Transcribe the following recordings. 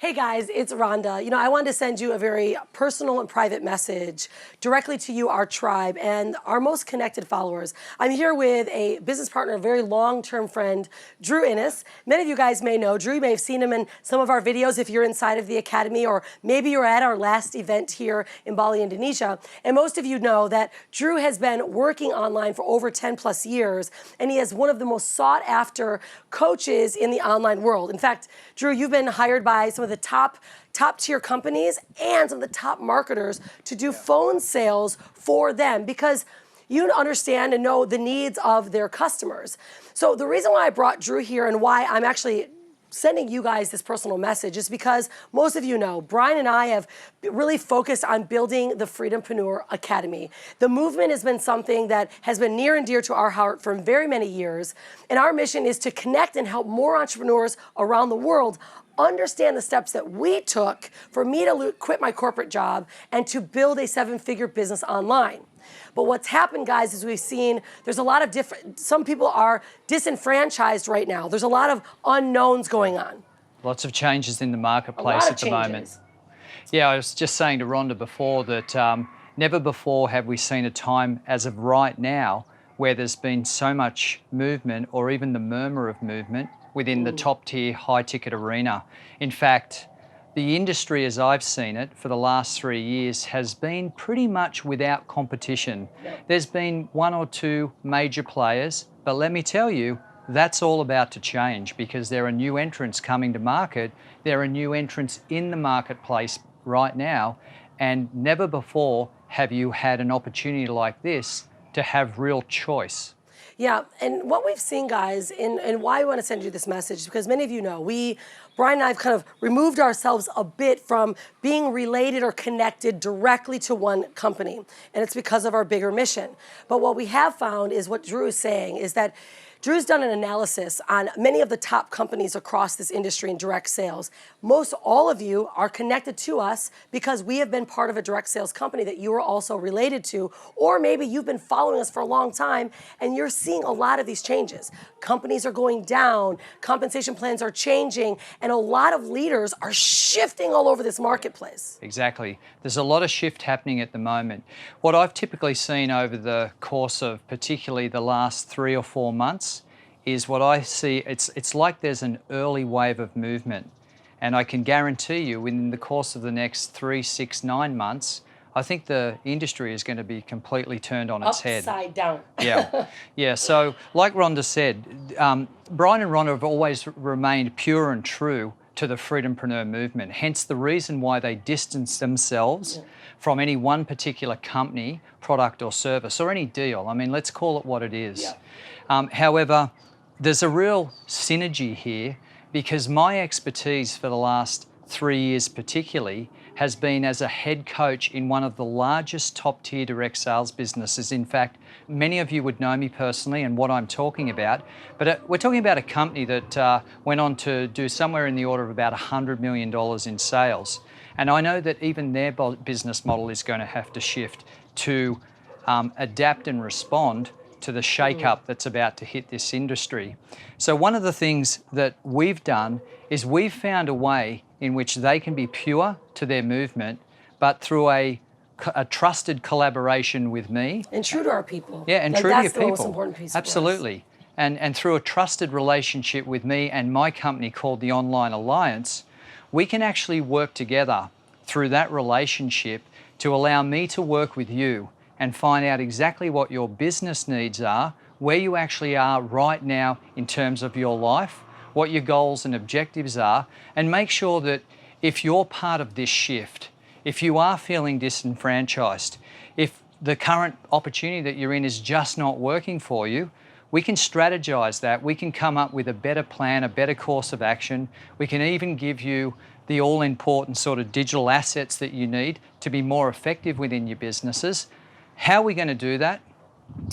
Hey guys, it's Rhonda. I wanted to send you a very personal and private message directly to you, our tribe, and our most connected followers. I'm here with a business partner, a very long-term friend, Drew Innes. Many of you guys may know Drew. You may have seen him in some of our videos if you're inside of the Academy, or maybe you're at our last event here in Bali, Indonesia. And most of you know that Drew has been working online for over 10 plus years, and he is one of the most sought after coaches in the online world. In fact, Drew, you've been hired by some of the top tier companies and some of the top marketers to do phone sales for them because you understand and know the needs of their customers. So the reason why I brought Drew here and why I'm actually sending you guys this personal message is because most of you know, Brian and I have really focused on building the Freedom-Preneur Academy. The movement has been something that has been near and dear to our heart for very many years. And our mission is to connect and help more entrepreneurs around the world understand the steps that we took for me to quit my corporate job and to build a 7-figure business online. But what's happened, guys, is we've seen there's a lot of some people are disenfranchised right now. There's a lot of unknowns going on. Lots of changes in the marketplace at the moment. Yeah, I was just saying to Rhonda before that never before have we seen a time as of right now where there's been so much movement or even the murmur of movement within the top tier high ticket arena. In fact, the industry as I've seen it for the last 3 years has been pretty much without competition. There's been 1 or 2 major players, but let me tell you, that's all about to change because there are new entrants coming to market. There are new entrants in the marketplace right now, and never before have you had an opportunity like this to have real choice. Yeah, and what we've seen, guys, and why I want to send you this message is because many of you know, Brian and I have kind of removed ourselves a bit from being related or connected directly to one company, and it's because of our bigger mission. But what we have found is what Drew is saying is that Drew's done an analysis on many of the top companies across this industry in direct sales. Most all of you are connected to us because we have been part of a direct sales company that you are also related to, or maybe you've been following us for a long time and you're seeing a lot of these changes. Companies are going down, compensation plans are changing, and a lot of leaders are shifting all over this marketplace. Exactly. There's a lot of shift happening at the moment. What I've typically seen over the course of particularly the last 3 or 4 months is what I see, it's like there's an early wave of movement. And I can guarantee you within the course of the next 3, 6, 9 months, I think the industry is going to be completely turned on its head. Upside down. Yeah. So like Rhonda said, Brian and Rhonda have always remained pure and true to the Freedom-Preneur movement. Hence the reason why they distance themselves from any one particular company, product or service, or any deal. I mean, let's call it what it is. However, there's a real synergy here because my expertise for the last 3 years particularly has been as a head coach in one of the largest top tier direct sales businesses. In fact, many of you would know me personally and what I'm talking about, but we're talking about a company that went on to do somewhere in the order of about $100 million in sales. And I know that even their business model is going to have to shift to adapt and respond to the shake-up that's about to hit this industry. So one of the things that we've done is we've found a way in which they can be pure to their movement, but through a trusted collaboration with me. And true to our people. Yeah, and true to your people. That's the most important piece. Absolutely. And through a trusted relationship with me and my company called the Online Alliance, we can actually work together through that relationship to allow me to work with you and find out exactly what your business needs are, where you actually are right now in terms of your life, what your goals and objectives are, and make sure that if you're part of this shift, if you are feeling disenfranchised, if the current opportunity that you're in is just not working for you, we can strategize that. We can come up with a better plan, a better course of action. We can even give you the all-important sort of digital assets that you need to be more effective within your businesses. How are we going to do that?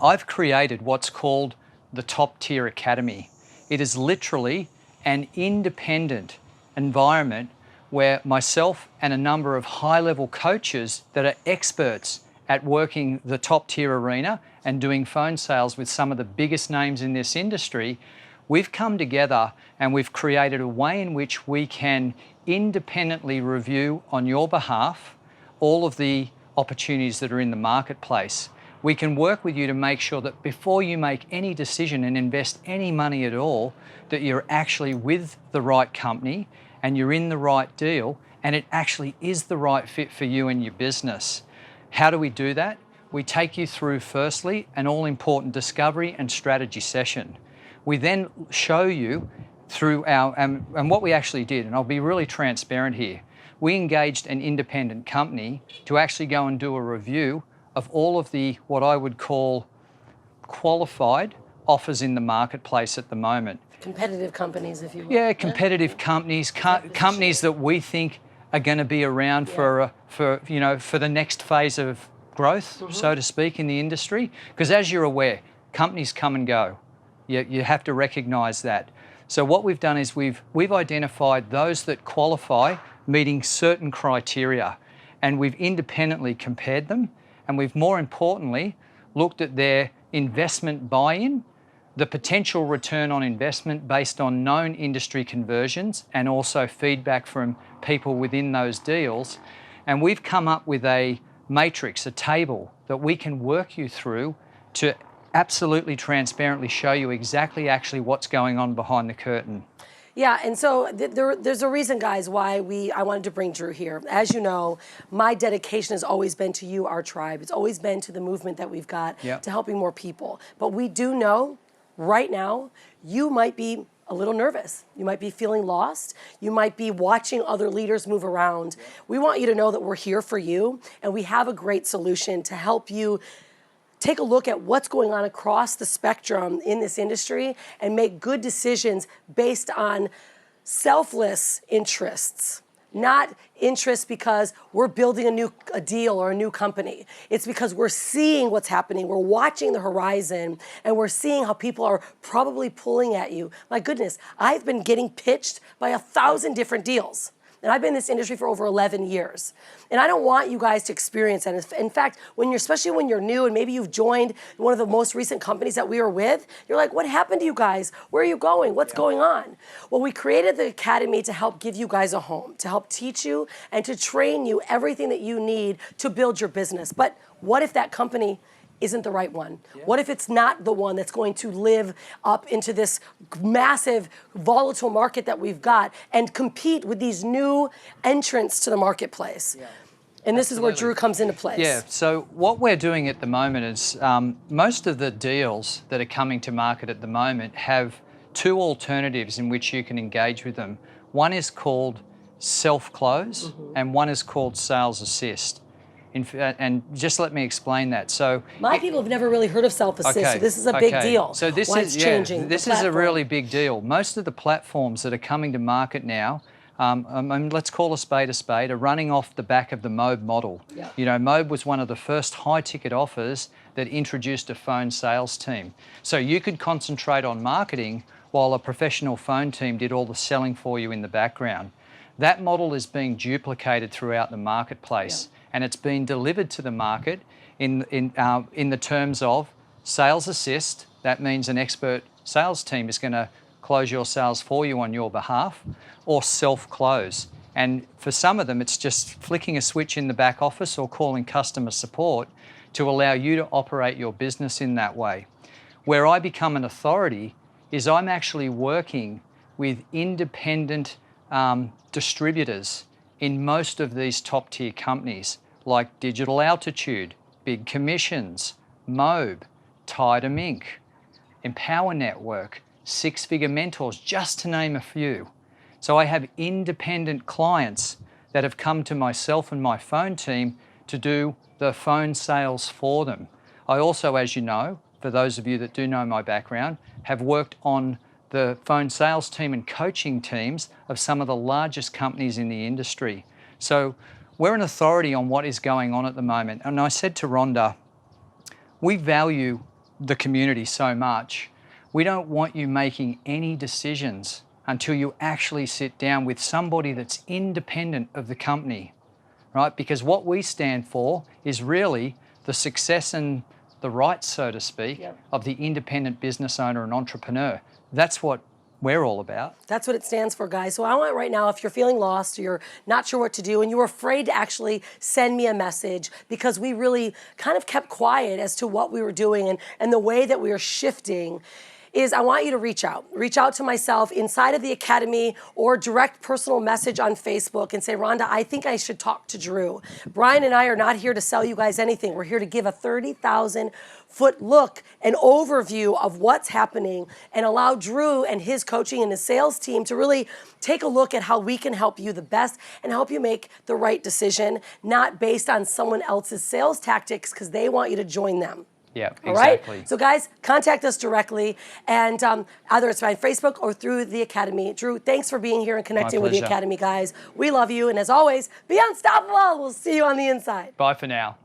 I've created what's called the Top Tier Academy. It is literally an independent environment where myself and a number of high-level coaches that are experts at working the top tier arena and doing phone sales with some of the biggest names in this industry, We've come together and we've created a way in which we can independently review on your behalf all of the opportunities that are in the marketplace. We can work with you to make sure that before you make any decision and invest any money at all, that you're actually with the right company and you're in the right deal and it actually is the right fit for you and your business. How do we do that? We take you through, firstly, an all-important discovery and strategy session. We then show you through our, and what we actually did, and I'll be really transparent here, we engaged an independent company to actually go and do a review of all of the, what I would call, qualified offers in the marketplace at the moment. Competitive companies, if you will. Yeah, competitive companies, companies that we think are going to be around for the next phase of growth, so to speak, in the industry. Because as you're aware, companies come and go. You have to recognise that. So what we've done is we've identified those that qualify meeting certain criteria, and we've independently compared them, and we've more importantly looked at their investment buy-in, the potential return on investment based on known industry conversions and also feedback from people within those deals. And we've come up with a matrix, a table that we can work you through to absolutely transparently show you exactly actually what's going on behind the curtain. Yeah, and so there's a reason, guys, why I wanted to bring Drew here. As you know, my dedication has always been to you, our tribe. It's always been to the movement that we've got to helping more people. But we do know right now you might be a little nervous. You might be feeling lost. You might be watching other leaders move around. We want you to know that we're here for you, and we have a great solution to help you take a look at what's going on across the spectrum in this industry and make good decisions based on selfless interests, not interests because we're building a deal or a new company. It's because we're seeing what's happening, we're watching the horizon, and we're seeing how people are probably pulling at you. My goodness, I've been getting pitched by 1,000 different deals. And I've been in this industry for over 11 years. And I don't want you guys to experience that. In fact, especially when you're new and maybe you've joined one of the most recent companies that we were with, you're like, what happened to you guys? Where are you going? What's going on? Well, we created the Academy to help give you guys a home, to help teach you and to train you everything that you need to build your business. But what if that company isn't the right one? What if it's not the one that's going to live up into this massive volatile market that we've got and compete with these new entrants to the marketplace? And this is where Drew comes into place. Yeah, so what we're doing at the moment is most of the deals that are coming to market at the moment have two alternatives in which you can engage with them. One is called self-close and one is called sales assist. And just let me explain that. So my people have never really heard of self-assist, so this is a big deal. So this is changing. This is a really big deal. Most of the platforms that are coming to market now, let's call a spade, are running off the back of the Mobe model. You know, Mobe was one of the first high-ticket offers that introduced a phone sales team. So you could concentrate on marketing while a professional phone team did all the selling for you in the background. That model is being duplicated throughout the marketplace. And it's been delivered to the market in the terms of sales assist. That means an expert sales team is going to close your sales for you on your behalf, or self-close. And for some of them, it's just flicking a switch in the back office or calling customer support to allow you to operate your business in that way. Where I become an authority is I'm actually working with independent distributors in most of these top-tier companies, like Digital Altitude, Big Commissions, Mobe, Tidem Inc., Empower Network, Six Figure Mentors, just to name a few. So I have independent clients that have come to myself and my phone team to do the phone sales for them. I also, as you know, for those of you that do know my background, have worked on the phone sales team and coaching teams of some of the largest companies in the industry. So we're an authority on what is going on at the moment. And I said to Rhonda, we value the community so much. We don't want you making any decisions until you actually sit down with somebody that's independent of the company, right? Because what we stand for is really the success and the rights, so to speak, Yep. of the independent business owner and entrepreneur. That's what we're all about. That's what it stands for, guys. So I want right now, if you're feeling lost, or you're not sure what to do, and you were afraid to actually send me a message because we really kind of kept quiet as to what we were doing and the way that we were shifting, is I want you to reach out. Reach out to myself inside of the Academy or direct personal message on Facebook and say, Rhonda, I think I should talk to Drew. Brian and I are not here to sell you guys anything. We're here to give a 30,000-foot look, an overview of what's happening, and allow Drew and his coaching and his sales team to really take a look at how we can help you the best and help you make the right decision, not based on someone else's sales tactics because they want you to join them. Yeah, All right? exactly. So guys, contact us directly, and either it's by Facebook or through the Academy. Drew, thanks for being here and connecting with the pleasure. Academy, guys. We love you, and as always, be unstoppable. We'll see you on the inside. Bye for now.